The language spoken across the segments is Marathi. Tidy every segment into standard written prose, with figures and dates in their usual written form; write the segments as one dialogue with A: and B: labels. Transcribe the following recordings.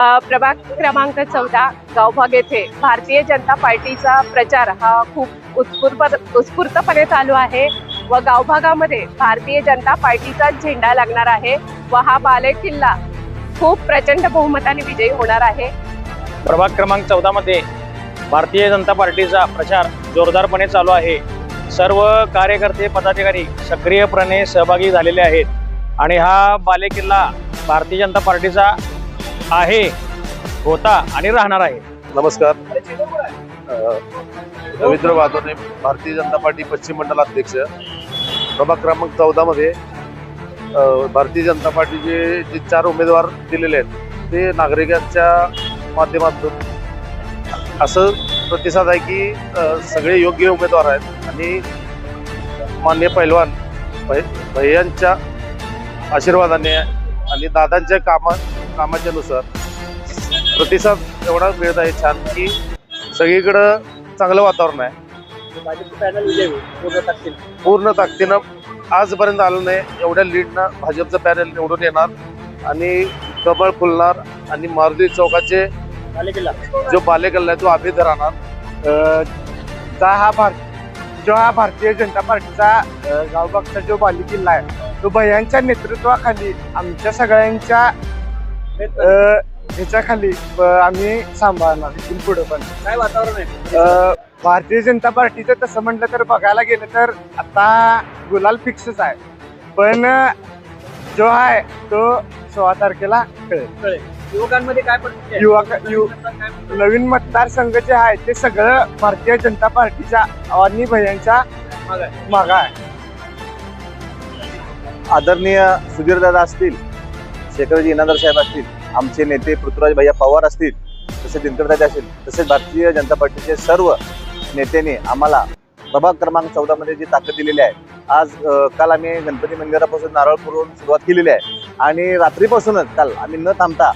A: प्रभाग क्रमांक 14 गावभाग येथे भारतीय जनता पार्टीचा प्रचार हा खूप उत्स्फूर्तपणे चालू आहे व गावभागामध्ये भारतीय जनता पार्टीचा झेंडा लागणार आहे व हा बालेकिल्ला खूप प्रचंड बहुमताने विजयी होणार आहे।
B: प्रभाग क्रमांक 14 मध्ये भारतीय जनता पार्टीचा प्रचार जोरदारपणे चालू आहे। सर्व कार्यकर्ते पदाधिकारी सक्रियपणे सहभागी झालेले आहेत आणि हा बालेकिल्ला भारतीय जनता पार्टीचा आहे, होता आणि राहणार आहे।
C: नमस्कार, रवींद्र वादोने, भारतीय जनता पार्टी पश्चिम मंडल अध्यक्ष। प्रभाग क्रमांक 14 मध्ये भारतीय जनता पार्टीचे जे 4 उमेदवार दिलेले आहेत ते नागरिकांच्या माध्यमातून असं प्रतिसाद आहे की सगळे योग्य उमेदवार आहेत आणि माननीय पैलवान भैयांच्या आशीर्वादाने आणि दादांच्या कामाच्या नुसार प्रतिसाद एवढा मिळत आहे छान की सगळीकडं चांगलं वातावरण आहे। पूर्ण ताकदीनं आजपर्यंत आलं नाही एवढ्या लीडनं भाजपचं पॅनल निवडून येणार आणि कमळ फुलणार आणि मारुती चौकाचे जो बालेकिल्ला आहे तो अभेद राहणार।
D: जो हा भारतीय जनता पार्टीचा गावभागचा जो बालेकिल्ला आहे तो भैयांच्या नेतृत्वाखाली आमच्या सगळ्यांच्या ह्याच्याखाली आम्ही सांभाळणार इथून पुढे। पण
B: काय वातावरण आहे
D: भारतीय जनता पार्टीचं तसं म्हटलं तर बघायला गेलं तर आता गुलाल फिक्सच आहे, पण जो आहे तो 16 तारखेला कळेल।
B: युवकांमध्ये काय
D: नवीन मतदारसंघ जे आहे ते सगळं भारतीय जनता पार्टीच्या आणि भैयांच्या मागा आहे।
E: आदरणीय सुधीरदादा असतील, शेखरजी इनामदार साहेब असतील, आमचे नेते पृथ्वीराज भैया पवार असतील, तसेच दिनकरदादा असतील, तसेच भारतीय जनता पार्टीचे सर्व नेत्यांनी आम्हाला प्रभाग क्रमांक 14 मध्ये जी ताकद दिलेली आहे। आज काल आम्ही गणपती मंदिरापासून नारळ पुरवून सुरुवात केलेली आहे आणि रात्रीपासूनच काल आम्ही न थांबता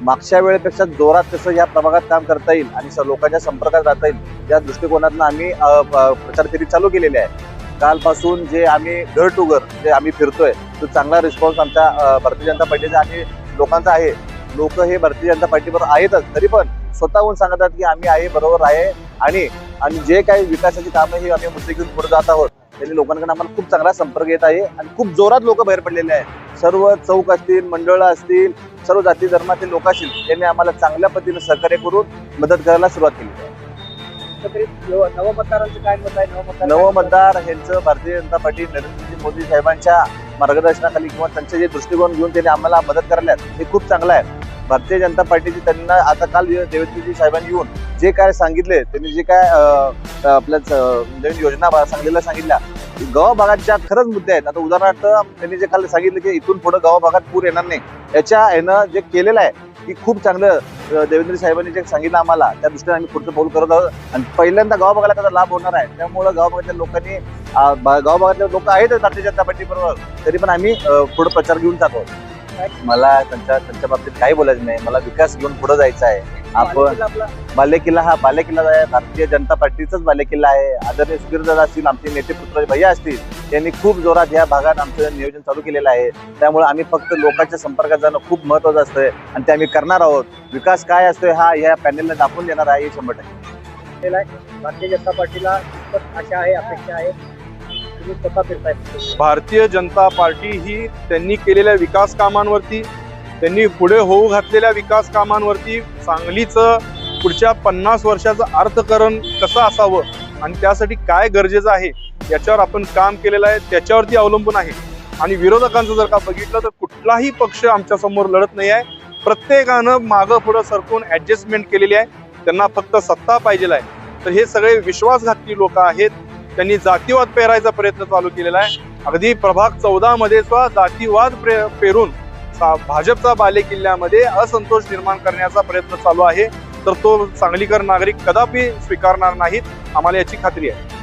E: मागच्या वेळेपेक्षा जोरात कसं या प्रभागात काम करता येईल आणि लोकांच्या संपर्कात राहता येईल या दृष्टिकोनातून आम्ही प्रचार फेरी चालू केलेली आहे। कालपासून जे आम्ही घर टू घर जे आम्ही फिरतोय तो चांगला रिस्पॉन्स आमच्या भारतीय जनता पार्टीचा आणि लोकांचा आहे। लोक हे भारतीय जनता पार्टीबरोबर आहेतच, तरी पण स्वतःहून सांगतात की आम्ही आहे, बरोबर आहे आणि जे काही विकासाची कामं ही आम्ही मुद्दे घेऊन पुढे जात आहोत त्यांनी लोकांकडे आम्हाला खूप चांगला संपर्क येत आहे आणि खूप जोरात लोक बाहेर पडलेले आहेत। सर्व चौक असतील, मंडळ असतील, सर्व जाती धर्मातील लोक असतील त्यांनी आम्हाला चांगल्या पद्धतीने सहकार्य करून मदत करायला सुरुवात केली आहे।
B: नवमतदारांचं काय मत आहे?
E: नवमतदार यांचं भारतीय जनता पार्टी नरेंद्रजी मोदी साहेबांच्या मार्गदर्शनाखाली किंवा त्यांचे जे दृष्टिकोन घेऊन त्यांनी आम्हाला मदत करायला हे खूप चांगलं आहे। भारतीय जनता पार्टीची त्यांना आता काल देवेंद्रजी साहेबांनी येऊन जे काय सांगितले, त्यांनी जे काय आपल्या नवीन योजना सांगितल्या गावाभागाच्या खरंच मुद्दे आहेत। आता उदाहरणार्थ त्यांनी जे काल सांगितलं की इथून पुढे गावाभागात पूर येणार नाही, याच्या यानं जे केलेलं आहे की खूप चांगलं देवेंद्र साहेबांनी जे सांगितलं आम्हाला त्या दृष्टीने आम्ही पुढचं पाऊल करत आहोत आणि पहिल्यांदा गावाभागाला त्याचा लाभ होणार आहे। त्यामुळे गावाभागातल्या लोकांनी गावाभागातले लोक आहेत भारतीय जनता पार्टी बरोबर, तरी पण आम्ही पुढे प्रचार घेऊन जात आहोत। मला त्यांच्या बाबतीत काही बोलायचं नाही, मला विकास घेऊन पुढे जायचा आहे। आपण बालेकिल्ला हा बालेकिल्ला आहे, भारतीय जनता पार्टीचाच बालेकिल्ला आहे। आदरणीय सुधीरदादा असतील, आमचे नेते पृथ्वीराज भैया असतील, त्यांनी खूप जोरात या भागात आमचं नियोजन चालू केलेलं आहे। त्यामुळे आम्ही फक्त लोकांच्या संपर्कात जाणं खूप महत्वाचं असतंय आणि ते आम्ही करणार आहोत। विकास काय असतोय हा या पॅनेलला दाखवून देणार आहे, हे 100%।
B: भारतीय जनता पार्टीला आशा आहे, अपेक्षा आहे,
F: भारतीय जनता पार्टी ही त्यांनी केलेल्या विकास कामांवरती, त्यांनी पुढे होऊ घातलेल्या विकास कामांवरती, सांगलीचं पुढच्या 50 वर्षाचं अर्थकारण कसं असावं आणि त्यासाठी काय गरजेचं आहे याच्यावर आपण काम केलेलं आहे, त्याच्यावरती अवलंबून आहे। आणि विरोधकांचं जर का बघितलं तर कुठलाही पक्ष आमच्या समोर लढत नाही आहे, प्रत्येकानं मागं पुढं सरकून ऍडजस्टमेंट केलेली आहे, त्यांना फक्त सत्ता पाहिजे आहे। तर हे सगळे विश्वासघाती लोक आहेत, त्यांनी जातीवाद पेरायचा प्रयत्न चालू केलेला आहे। अगदी प्रभाग 14 मध्ये सुद्धा जातीवाद पेरून भाजपचा बालेकिल्ल्यामध्ये असंतोष निर्माण करण्याचा प्रयत्न चालू आहे, तर तो सांगलीकर नागरिक कदापि स्वीकारणार नाहीत, आम्हाला याची खात्री आहे।